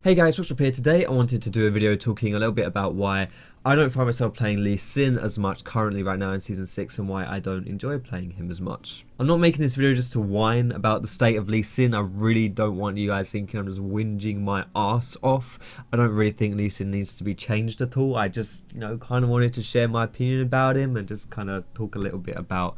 Hey guys, Foxdrop here. Today I wanted to do a video talking a little bit about why I don't find myself playing Lee Sin as much currently right now in Season 6 and why I don't enjoy playing him as much. I'm not making this video just to whine about the state of Lee Sin. I really don't want you guys thinking I'm just whinging my ass off. I don't really think Lee Sin needs to be changed at all. I just, kind of wanted to share my opinion about him and just kind of talk a little bit about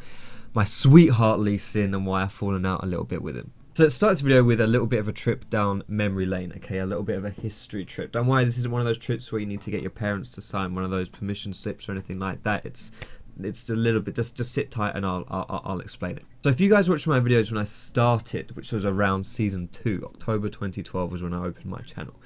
my sweetheart Lee Sin and why I've fallen out a little bit with him. So let's start this video with a little bit of a trip down memory lane, okay, a little bit of a history trip. Don't worry, this isn't one of those trips where you need to get your parents to sign one of those permission slips or anything like that. It's a little bit, just sit tight and I'll explain it. So if you guys watched my videos when I started, which was around Season 2, October 2012 was when I opened my channel.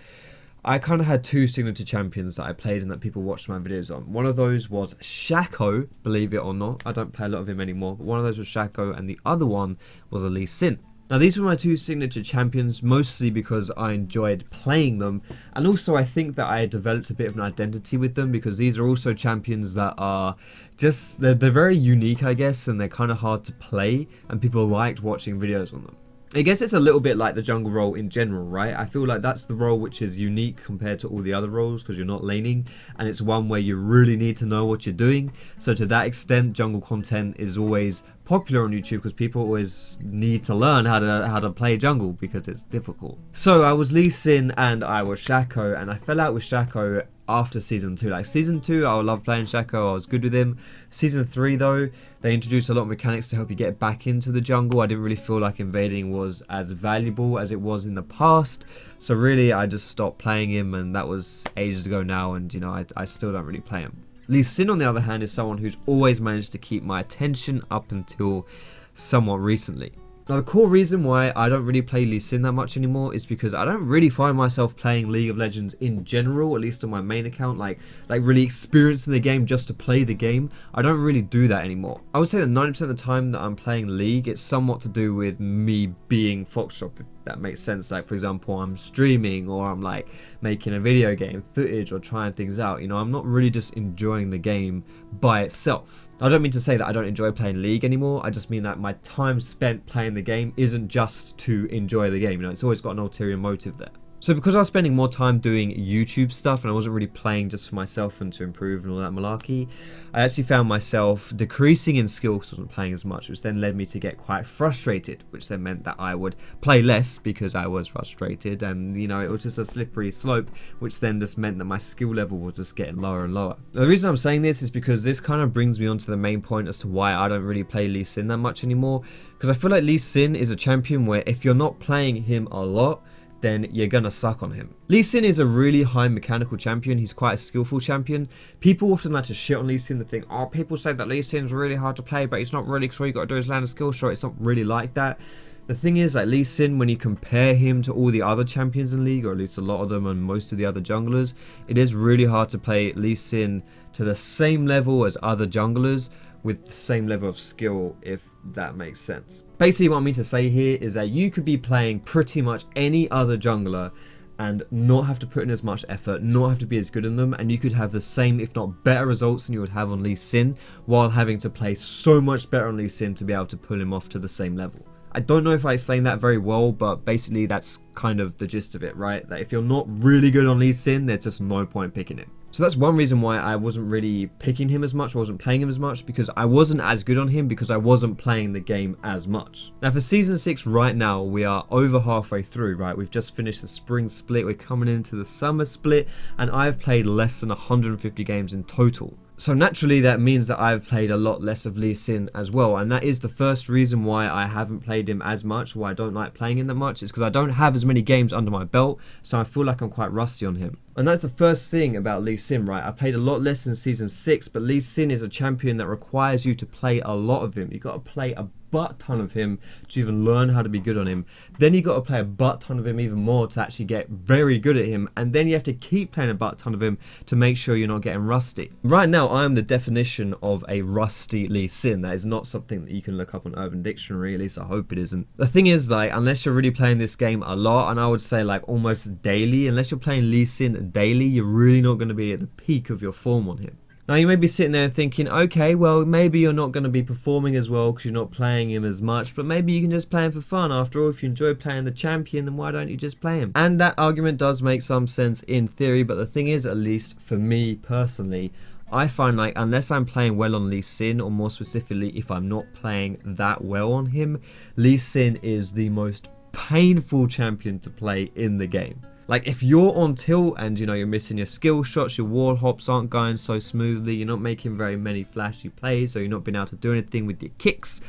I kind of had two signature champions that I played and that people watched my videos on. One of those was Shaco, believe it or not. I don't play a lot of him anymore, but one of those was Shaco and the other one was a Lee Sin. Now these were my two signature champions, mostly because I enjoyed playing them, and also I think that I developed a bit of an identity with them because these are also champions that are just, they're very unique I guess, and they're kind of hard to play, and people liked watching videos on them. I guess it's a little bit like the jungle role in general, right? I feel like that's the role which is unique compared to all the other roles because you're not laning, and it's one where you really need to know what you're doing. So to that extent, jungle content is always popular on YouTube because people always need to learn how to play jungle because it's difficult. So I was Lee Sin and I was Shaco, and I fell out with Shaco after Season 2. Like Season 2, I loved playing Shaco, I was good with him. Season 3 though, they introduced a lot of mechanics to help you get back into the jungle. I didn't really feel like invading was as valuable as it was in the past. So really I just stopped playing him, and that was ages ago now, and I still don't really play him. Lee Sin on the other hand is someone who's always managed to keep my attention up until somewhat recently. Now the core reason why I don't really play Lee Sin that much anymore is because I don't really find myself playing League of Legends in general, at least on my main account, like really experiencing the game just to play the game. I don't really do that anymore. I would say that 90% of the time that I'm playing League, it's somewhat to do with me being Foxdrop, if that makes sense. Like for example, I'm streaming or I'm like making a video game footage or trying things out. I'm not really just enjoying the game by itself. I don't mean to say that I don't enjoy playing League anymore. I just mean that my time spent playing the game isn't just to enjoy the game. It's always got an ulterior motive there. So because I was spending more time doing YouTube stuff and I wasn't really playing just for myself and to improve and all that malarkey, I actually found myself decreasing in skill because I wasn't playing as much, which then led me to get quite frustrated, which then meant that I would play less because I was frustrated, and it was just a slippery slope, which then just meant that my skill level was just getting lower and lower. Now, the reason I'm saying this is because this kind of brings me on to the main point as to why I don't really play Lee Sin that much anymore, because I feel like Lee Sin is a champion where if you're not playing him a lot, then you're gonna suck on him. Lee Sin is a really high mechanical champion. He's quite a skillful champion. People often like to shit on Lee Sin. They think, oh, people say that Lee Sin's really hard to play, but he's not really, because all you gotta do is land a skill shot. It's not really like that. The thing is, like Lee Sin, when you compare him to all the other champions in League, or at least a lot of them and most of the other junglers, it is really hard to play Lee Sin to the same level as other junglers with the same level of skill, if that makes sense. Basically what I mean to say here is that you could be playing pretty much any other jungler and not have to put in as much effort, not have to be as good in them, and you could have the same if not better results than you would have on Lee Sin, while having to play so much better on Lee Sin to be able to pull him off to the same level. I don't know if I explained that very well, but basically that's kind of the gist of it, right? That if you're not really good on Lee Sin, there's just no point picking him. So that's one reason why I wasn't really picking him as much, I wasn't playing him as much, because I wasn't as good on him because I wasn't playing the game as much. Now for Season 6 right now, we are over halfway through, right? We've just finished the spring split, we're coming into the summer split, and I've played less than 150 games in total. So naturally that means that I've played a lot less of Lee Sin as well, and that is the first reason why I haven't played him as much, why I don't like playing him that much, is because I don't have as many games under my belt, so I feel like I'm quite rusty on him. And that's the first thing about Lee Sin, right? I played a lot less in Season 6, but Lee Sin is a champion that requires you to play a lot of him. You got to play a butt ton of him to even learn how to be good on him. Then you got to play a butt ton of him even more to actually get very good at him, and then you have to keep playing a butt ton of him to make sure you're not getting rusty. Right now I am the definition of a rusty Lee Sin. That is not something that you can look up on Urban Dictionary, at least I hope it isn't. The thing is, like, unless you're really playing this game a lot, and I would say like almost daily, unless you're playing Lee Sin daily, you're really not going to be at the peak of your form on him. Now you may be sitting there thinking, okay, well maybe you're not going to be performing as well because you're not playing him as much, but maybe you can just play him for fun. After all, if you enjoy playing the champion, then why don't you just play him? And that argument does make some sense in theory, but the thing is, at least for me personally, I find like unless I'm playing well on Lee Sin, or more specifically if I'm not playing that well on him, Lee Sin is the most painful champion to play in the game. Like if you're on tilt and you know you're missing your skill shots, your wall hops aren't going so smoothly, you're not making very many flashy plays, so you're not being able to do anything with your kicks,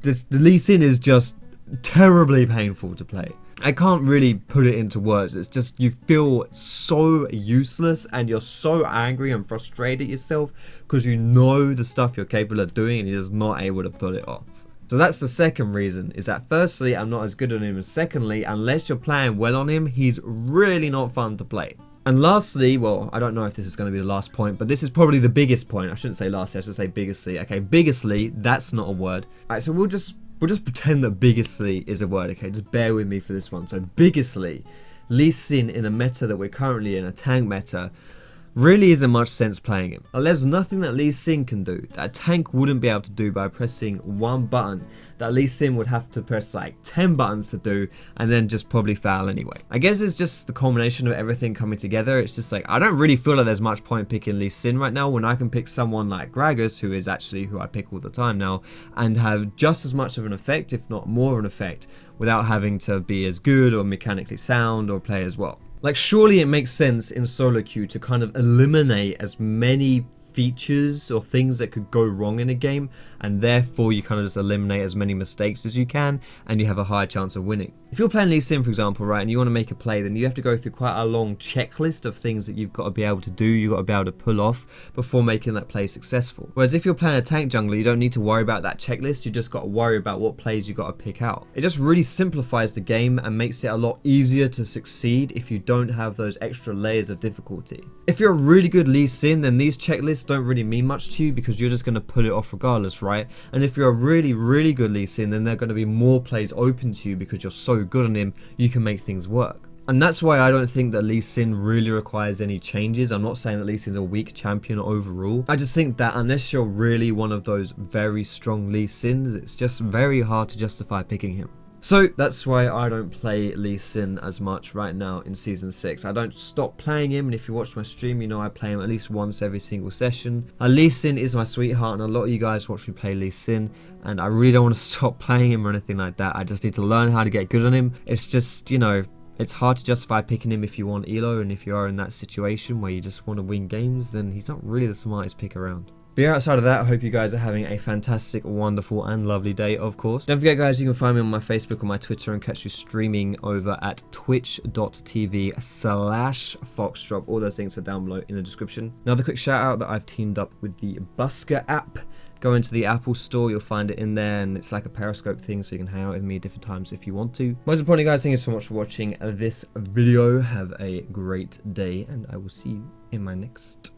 the Lee Sin is just terribly painful to play. I can't really put it into words. It's just you feel so useless and you're so angry and frustrated at yourself because you know the stuff you're capable of doing and you're just not able to pull it off. So that's the second reason, is that firstly, I'm not as good on him, and secondly, unless you're playing well on him, he's really not fun to play. And lastly, well, I don't know if this is going to be the last point, but this is probably the biggest point. I shouldn't say lastly, I should say biggestly. Okay, biggestly, that's not a word. Alright, so we'll just pretend that biggestly is a word, okay? Just bear with me for this one. So biggestly, Lee Sin in a meta that we're currently in, a tank meta, really isn't much sense playing him. There's nothing that Lee Sin can do that a tank wouldn't be able to do by pressing one button, that Lee Sin would have to press like 10 buttons to do and then just probably fail anyway. I guess it's just the culmination of everything coming together. It's just like, I don't really feel like there's much point picking Lee Sin right now when I can pick someone like Gragas, who is actually who I pick all the time now, and have just as much of an effect, if not more of an effect, without having to be as good or mechanically sound or play as well. Like, surely it makes sense in solo queue to kind of eliminate as many features or things that could go wrong in a game, and therefore you kind of just eliminate as many mistakes as you can and you have a higher chance of winning. If you're playing Lee Sin, for example, right, and you want to make a play, then you have to go through quite a long checklist of things that you've got to be able to do, you've got to be able to pull off before making that play successful. Whereas if you're playing a tank jungler, you don't need to worry about that checklist, you just got to worry about what plays you got to pick out. It just really simplifies the game and makes it a lot easier to succeed if you don't have those extra layers of difficulty. If you're a really good Lee Sin, then these checklists don't really mean much to you because you're just going to pull it off regardless, right? And if you're a really good Lee Sin, then there are going to be more plays open to you because you're so good on him, you can make things work. And that's why I don't think that Lee Sin really requires any changes. I'm not saying that Lee Sin's a weak champion overall. I just think that unless you're really one of those very strong Lee Sins, it's just very hard to justify picking him. So that's why I don't play Lee Sin as much right now in Season 6. I don't stop playing him, and if you watch my stream, you know I play him at least once every single session. Lee Sin is my sweetheart, and a lot of you guys watch me play Lee Sin, and I really don't want to stop playing him or anything like that. I just need to learn how to get good on him. It's just, you know, it's hard to justify picking him if you want elo, and if you are in that situation where you just want to win games, then he's not really the smartest pick around. But yeah, outside of that, I hope you guys are having a fantastic, wonderful, and lovely day, of course. Don't forget, guys, you can find me on my Facebook or my Twitter and catch me streaming over at twitch.tv/Foxdrop. All those things are down below in the description. Another quick shout out that I've teamed up with the Busker app. Go into the Apple store, you'll find it in there, and it's like a Periscope thing, so you can hang out with me at different times if you want to. Most importantly, guys, thank you so much for watching this video. Have a great day, and I will see you in my next